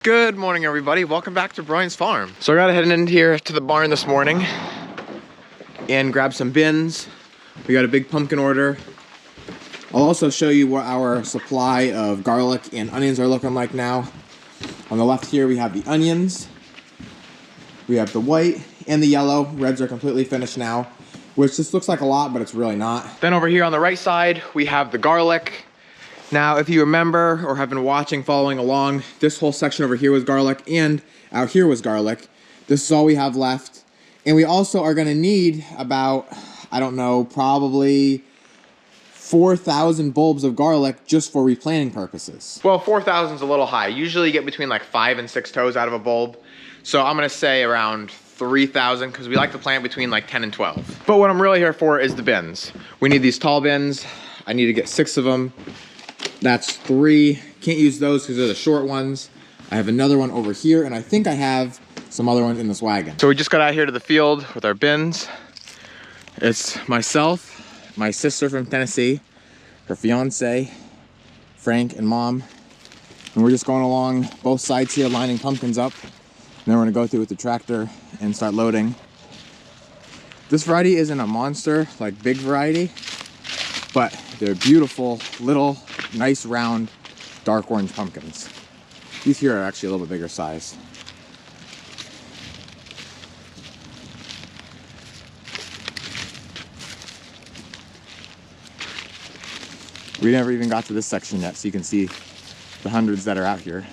Good morning, everybody. Welcome back to Broyans Farm. So I gotta head in here to the barn this morning and grab some bins. We got a big pumpkin order. I'll also show you what our supply of garlic and onions are looking like now. On the left here, we have the onions. We have the white and the yellow. Reds are completely finished now, which just looks like a lot, but it's really not. Then over here on the right side, we have the garlic. Now, if you remember or have been watching, following along, this whole section over here was garlic and out here was garlic. This is all we have left. And we also are gonna need about, I don't know, probably 4,000 bulbs of garlic just for replanting purposes. Well, 4,000 is a little high. Usually you get between like 5 and 6 toes out of a bulb. So I'm gonna say around 3,000 because we like to plant between like 10 and 12. But what I'm really here for is the bins. We need these tall bins. I need to get 6 of them. That's 3. Can't use those because they're the short ones. I have another one over here, and I think I have some other ones in this wagon. So we just got out here to the field with our bins. It's myself, my sister from Tennessee, her fiance, Frank, and Mom. And we're just going along both sides here, lining pumpkins up. And then we're gonna go through with the tractor and start loading. This variety isn't a monster, like big variety, but they're beautiful, little, nice, round, dark orange pumpkins. These here are actually a little bit bigger size. We never even got to this section yet, so you can see the hundreds that are out here.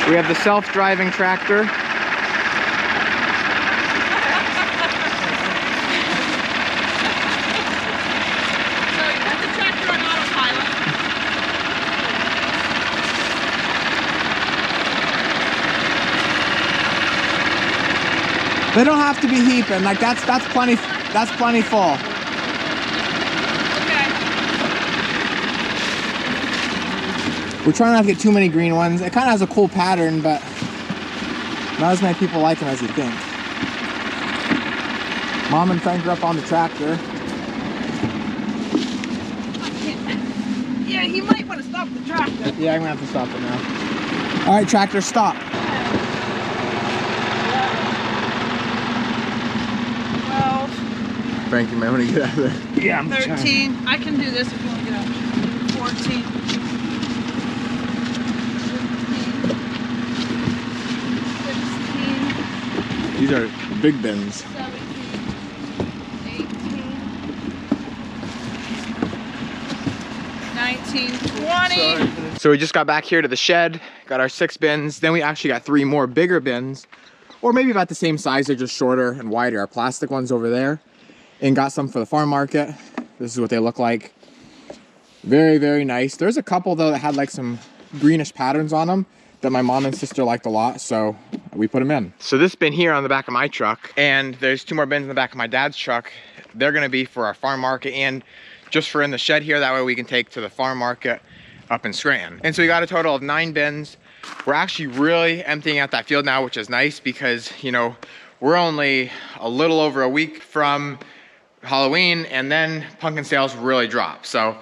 We have the self-driving tractor. They don't have to be heaping, like that's plenty full. We're trying not to get too many green ones. It kind of has a cool pattern, but not as many people like them as you think. Mom and Frank are up on the tractor. Yeah, he might want to stop the tractor. Yeah, I'm gonna have to stop it now. All right, tractor, stop. 12. Frank, you might want to get out of there. Yeah, I'm 13. Trying. I can do this if you want to get out. 14. 16. These are big bins. 17. 18. 19. 20. So we just got back here to the shed, got our 6 bins. Then we actually got 3 more bigger bins, or maybe about the same size, they're just shorter and wider. Our plastic ones over there. And got some for the farm market. This is what they look like. Very, very nice. There's a couple though that had like some greenish patterns on them that my mom and sister liked a lot, so we put them in. So this bin here on the back of my truck, and there's 2 more bins in the back of my dad's truck. They're gonna be for our farm market and just for in the shed here. That way we can take to the farm market up in Scranton. And so we got a total of 9 bins. We're actually really emptying out that field now, which is nice because, you know, we're only a little over a week from Halloween, and then pumpkin sales really drop. So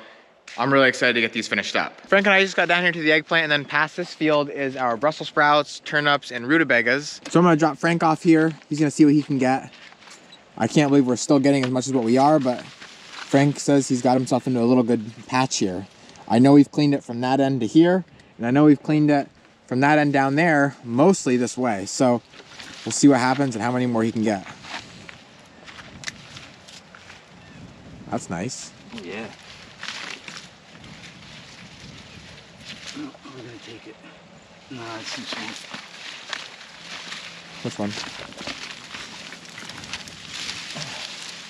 I'm really excited to get these finished up. Frank and I just got down here to the eggplant, and then past this field is our Brussels sprouts, turnips, and rutabagas. So I'm gonna drop Frank off here. He's gonna see what he can get. I can't believe we're still getting as much as what we are, but Frank says he's got himself into a little good patch here. I know we've cleaned it from that end to here, and I know we've cleaned it from that end down there, mostly this way. So we'll see what happens and how many more he can get. That's nice. Yeah. No, we're gonna take it. No, it's too small. Which one?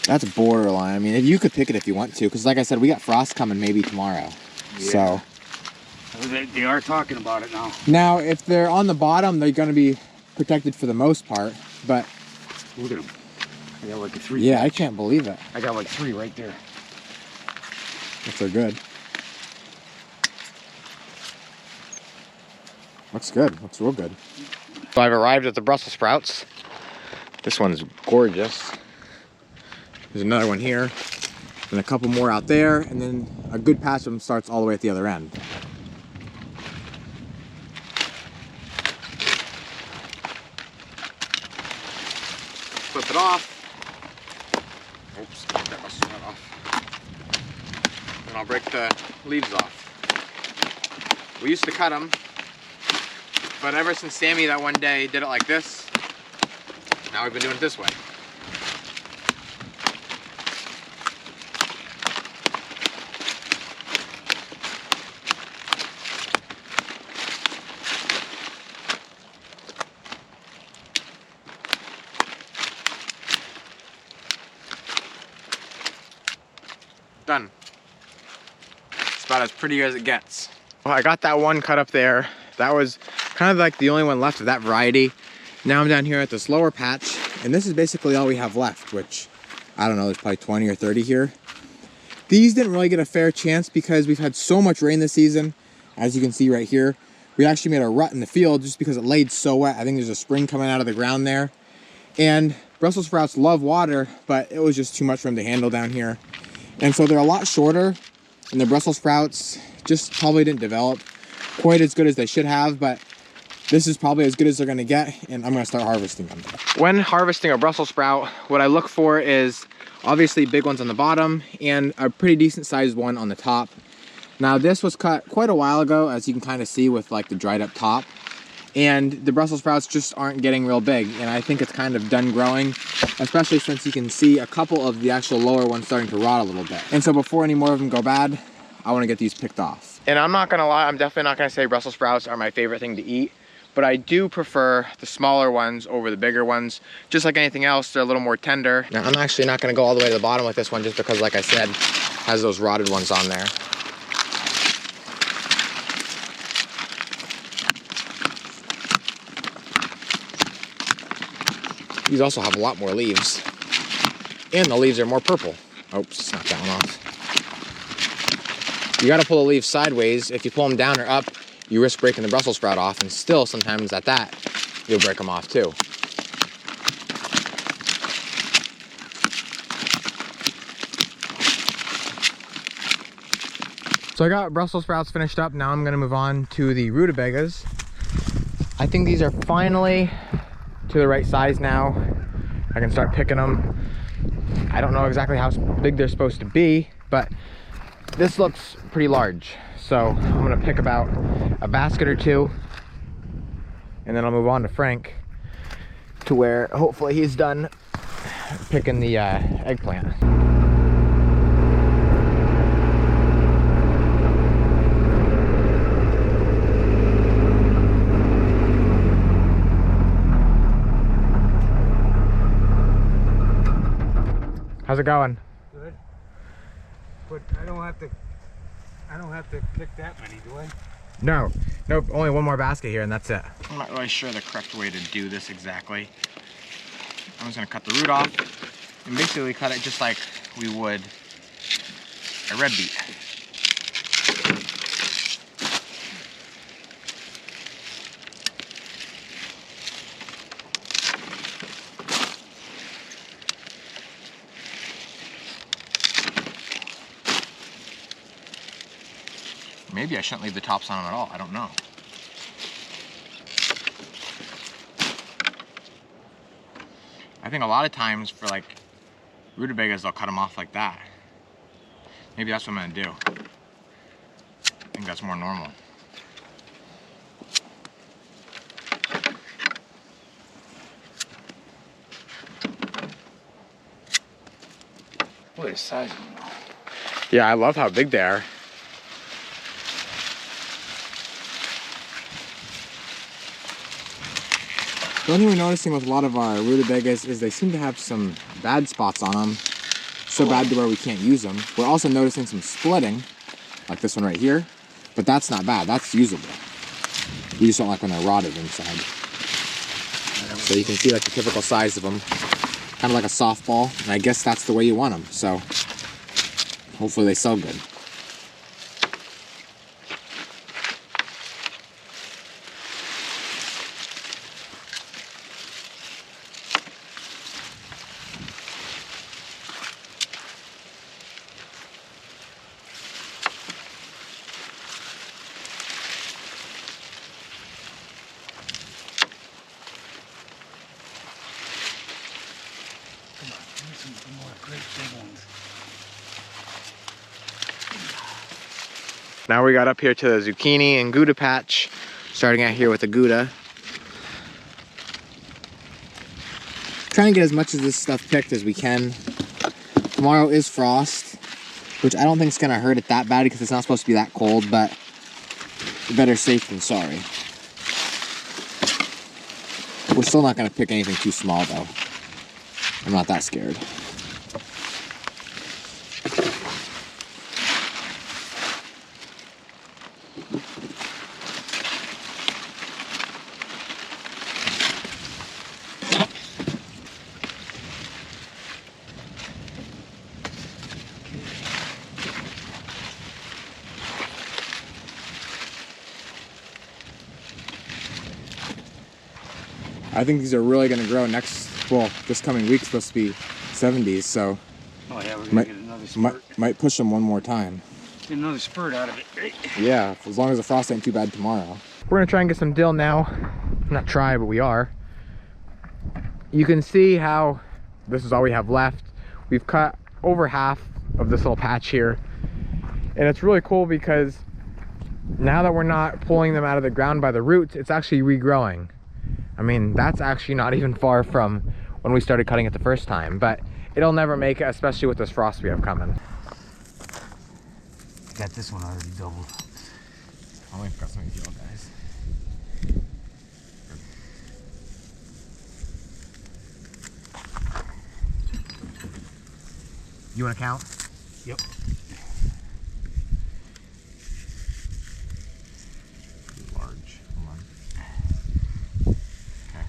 That's borderline. I mean, if you could pick it if you want to, because like I said, we got frost coming maybe tomorrow. Yeah. So. They are talking about it now. Now, if they're on the bottom, they're going to be protected for the most part, but... Look at them. I got like a 3. Yeah, I can't believe it. I got like 3 right there. If they're good. Looks good. Looks real good. So I've arrived at the Brussels sprouts. This one's gorgeous. There's another one here, and a couple more out there, and then a good patch of them starts all the way at the other end. Flip it off. Oops, that must have got off. Then I'll break the leaves off. We used to cut them, but ever since Sammy that one day did it like this, now we've been doing it this way. Done. It's about as pretty as it gets. Well, I got that one cut up there. That was kind of like the only one left of that variety. Now I'm down here at this lower patch, and this is basically all we have left, which, I don't know, there's probably 20 or 30 here. These didn't really get a fair chance because we've had so much rain this season. As you can see right here, we actually made a rut in the field just because it laid so wet. I think there's a spring coming out of the ground there. And Brussels sprouts love water, but it was just too much for them to handle down here. And so they're a lot shorter, and the Brussels sprouts just probably didn't develop quite as good as they should have, but this is probably as good as they're gonna get, and I'm gonna start harvesting them. When harvesting a Brussels sprout, what I look for is obviously big ones on the bottom and a pretty decent sized one on the top. Now this was cut quite a while ago, as you can kind of see with like the dried up top. And the Brussels sprouts just aren't getting real big, and I think it's kind of done growing, especially since you can see a couple of the actual lower ones starting to rot a little bit. And so before any more of them go bad, I want to get these picked off. And I'm not gonna lie, I'm definitely not gonna say Brussels sprouts are my favorite thing to eat, but I do prefer the smaller ones over the bigger ones. Just like anything else, they're a little more tender. Now I'm actually not gonna go all the way to the bottom with this one just because, like I said, it has those rotted ones on there. These also have a lot more leaves, and the leaves are more purple. Oops, snap that one off. You gotta pull the leaves sideways. If you pull them down or up, you risk breaking the Brussels sprout off, and still sometimes at that, you'll break them off too. So I got Brussels sprouts finished up. Now I'm gonna move on to the rutabagas. I think these are finally to the right size now. I can start picking them. I don't know exactly how big they're supposed to be, but this looks pretty large. So I'm gonna pick about a basket or two, and then I'll move on to Frank to where hopefully he's done picking the eggplant. How's it going? Good. But I don't have to pick that many, do I? No, nope, only one more basket here and that's it. I'm not really sure the correct way to do this exactly. I'm just gonna cut the root off and basically cut it just like we would a red beet. Maybe I shouldn't leave the tops on them at all, I don't know. I think a lot of times for like rutabagas, they'll cut them off like that. Maybe that's what I'm gonna do. I think that's more normal. Look at the size of them. Yeah, I love how big they are. The only thing we're noticing with a lot of our rutabagas is they seem to have some bad spots on them. So bad to where we can't use them. We're also noticing some splitting, like this one right here. But that's not bad, that's usable. We just don't like when they're rotted inside. So you can see like the typical size of them. Kind of like a softball, and I guess that's the way you want them. So hopefully they sell good. Some more great big ones. Now we got up here to the zucchini and Gouda patch. Starting out here with the Gouda. Trying to get as much of this stuff picked as we can. Tomorrow is frost, which I don't think is gonna hurt it that bad because it's not supposed to be that cold, but better safe than sorry. We're still not gonna pick anything too small though. I'm not that scared. I think these are really going to grow this coming week's supposed to be 70s, so Oh yeah, we're gonna get another spurt. might push them one more time. Get another spurt out of it, right? Yeah, as long as the frost ain't too bad tomorrow. We're going to try and get some dill now. Not try, but we are. You can see how this is all we have left. We've cut over half of this little patch here. And it's really cool because now that we're not pulling them out of the ground by the roots, it's actually regrowing. I mean, that's actually not even far from when we started cutting it the first time, but it'll never make it, especially with this frost we have coming. Got this one already doubled. I only got some deal, guys. You want to count? Yep. Large. Hold on. Okay.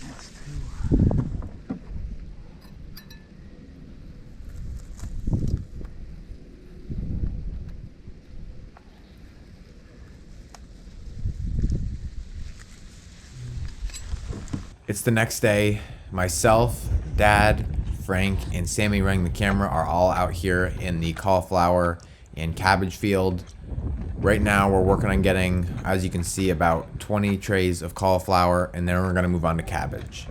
That's two. It's the next day. Myself, Dad, Frank, and Sammy running the camera are all out here in the cauliflower and cabbage field. Right now we're working on getting, as you can see, about 20 trays of cauliflower, and then we're gonna move on to cabbage.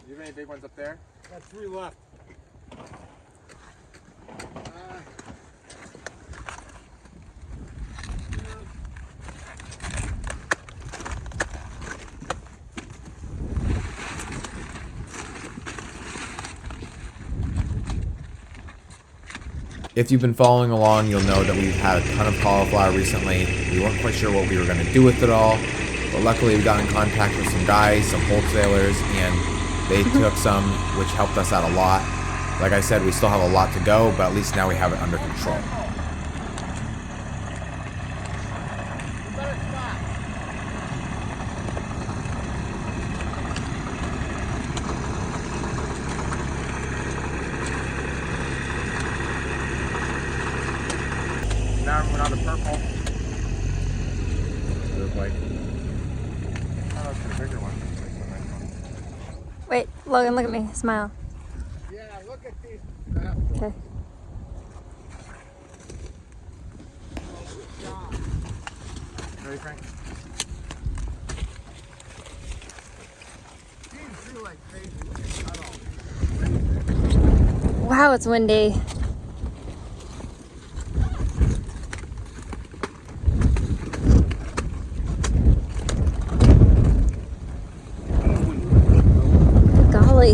Do you have any big ones up there? Got three left. If you've been following along, you'll know that we've had a ton of cauliflower recently. We weren't quite sure what we were going to do with it all, but luckily we got in contact with some guys, some wholesalers, and they took some, which helped us out a lot. Like I said, we still have a lot to go, but at least now we have it under control. Now I'm moving on to purple. Look like, oh, that's a bigger one. Wait, Logan, look at me. Smile. Yeah, look at these. Okay. Good job. Ready, Frank? Wow, it's windy. Golly.